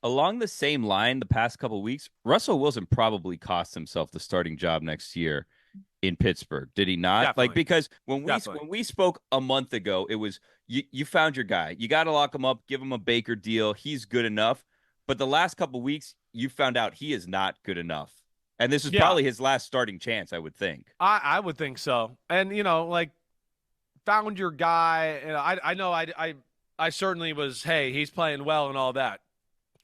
Along the same line, the past couple of weeks, Russell Wilson probably cost himself the starting job next year in Pittsburgh. Did he not? Like Definitely. because when we Definitely. when we spoke a month ago, it was you found your guy. You got to lock him up, give him a Baker deal. He's good enough. But the last couple of weeks, you found out he is not good enough. And this is Yeah, probably his last starting chance, I would think. I would think so. And like found your guy. And I know I certainly was. Hey, he's playing well and all that.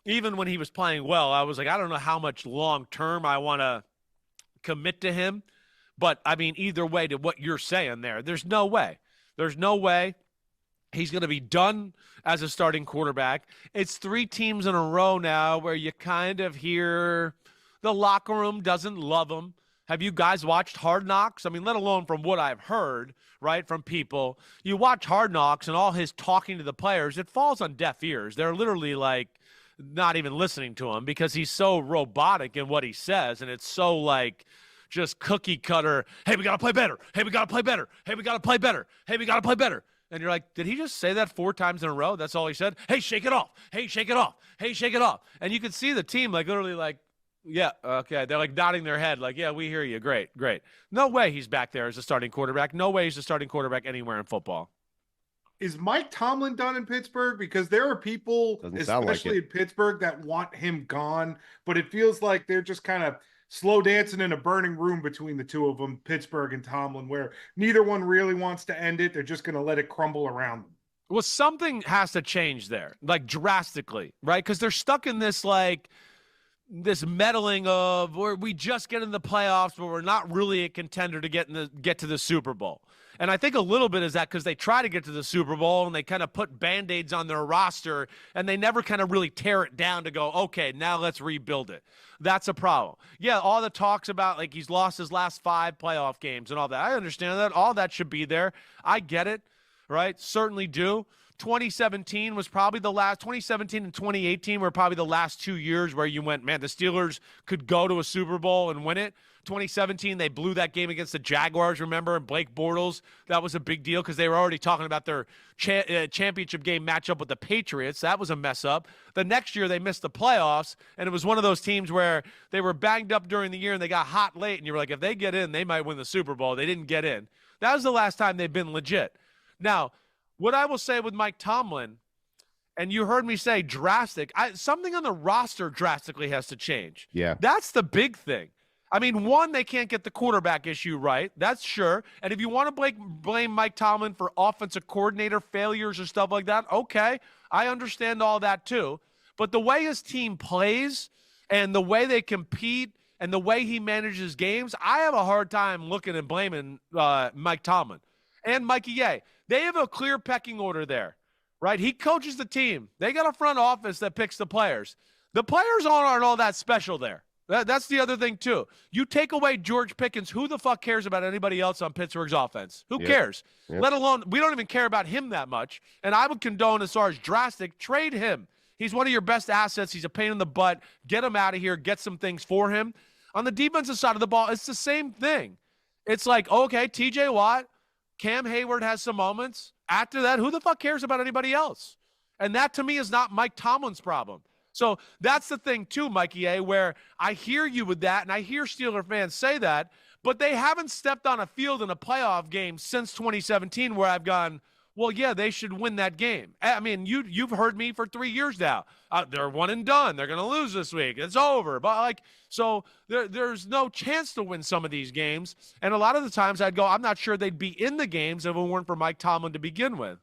Even when he was playing well, I was like, I don't know how much long term I want to commit to him. But I mean, either way, to what you're saying there, there's no way. There's no way he's going to be done as a starting quarterback. It's 3 teams in a row now where you kind of hear the locker room doesn't love him. Have you guys watched Hard Knocks? I mean, let alone from what I've heard, right, from people. You watch Hard Knocks and all his talking to the players, it falls on deaf ears. They're literally like not even listening to him because he's so robotic in what he says, and it's so like just cookie cutter. Hey, we got to play better. Hey, we got to play better. Hey, we got to play better. Hey, we got to play better. And you're like, did he just say that 4 times in a row? That's all he said. Hey, shake it off. Hey, shake it off. Hey, shake it off. And you can see the team like literally like, yeah, okay. They're like nodding their head like, yeah, we hear you. Great, great. No way he's back there as a starting quarterback. No way he's a starting quarterback anywhere in football. Is Mike Tomlin done in Pittsburgh? Because there are people, Doesn't sound like especially it. in Pittsburgh, that want him gone, but it feels like they're just kind of slow dancing in a burning room between the two of them, Pittsburgh and Tomlin, where neither one really wants to end it. They're just going to let it crumble around them. Well, something has to change there, like drastically, right? Because they're stuck in this like this meddling of where we just get in the playoffs, but we're not really a contender to get to the Super Bowl. And I think a little bit is that because they try to get to the Super Bowl and they kind of put Band-Aids on their roster and they never kind of really tear it down to go, okay, now let's rebuild it. That's a problem. Yeah, all the talks about like he's lost his last 5 playoff games and all that. I understand that. All that should be there. I get it, right? Certainly do. 2017 was probably the last 2017 and 2018 were probably the last 2 years where you went, man, the Steelers could go to a Super Bowl and win it. 2017, they blew that game against the Jaguars, remember? And Blake Bortles, that was a big deal because they were already talking about their championship game matchup with the Patriots. That was a mess up. The next year, they missed the playoffs, and it was one of those teams where they were banged up during the year and they got hot late, and you were like, if they get in, they might win the Super Bowl. They didn't get in. That was the last time they've been legit. Now, what I will say with Mike Tomlin, and you heard me say drastic, something on the roster drastically has to change. Yeah. That's the big thing. I mean, one, they can't get the quarterback issue right. That's sure. And if you want to blame Mike Tomlin for offensive coordinator failures or stuff like that, okay, I understand all that too. But the way his team plays and the way they compete and the way he manages games, I have a hard time looking and blaming Mike Tomlin and Mikey Ye. They have a clear pecking order there, right? He coaches the team. They got a front office that picks the players. The players aren't all that special there. That's the other thing, too. You take away George Pickens, who the fuck cares about anybody else on Pittsburgh's offense? Who cares? Let alone, we don't even care about him that much. And I would condone, as far as drastic, trade him. He's one of your best assets. He's a pain in the butt. Get him out of here. Get some things for him. On the defensive side of the ball, it's the same thing. It's like, okay, TJ Watt, Cam Hayward has some moments. After that, who the fuck cares about anybody else? And that, to me, is not Mike Tomlin's problem. So that's the thing, too, Mikey A., where I hear you with that, and I hear Steeler fans say that, but they haven't stepped on a field in a playoff game since 2017 where I've gone, well, yeah, they should win that game. I mean, you've heard me for 3 years now. They're one and done. They're going to lose this week. It's over. But, like, so there's no chance to win some of these games. And a lot of the times I'd go, I'm not sure they'd be in the games if it weren't for Mike Tomlin to begin with.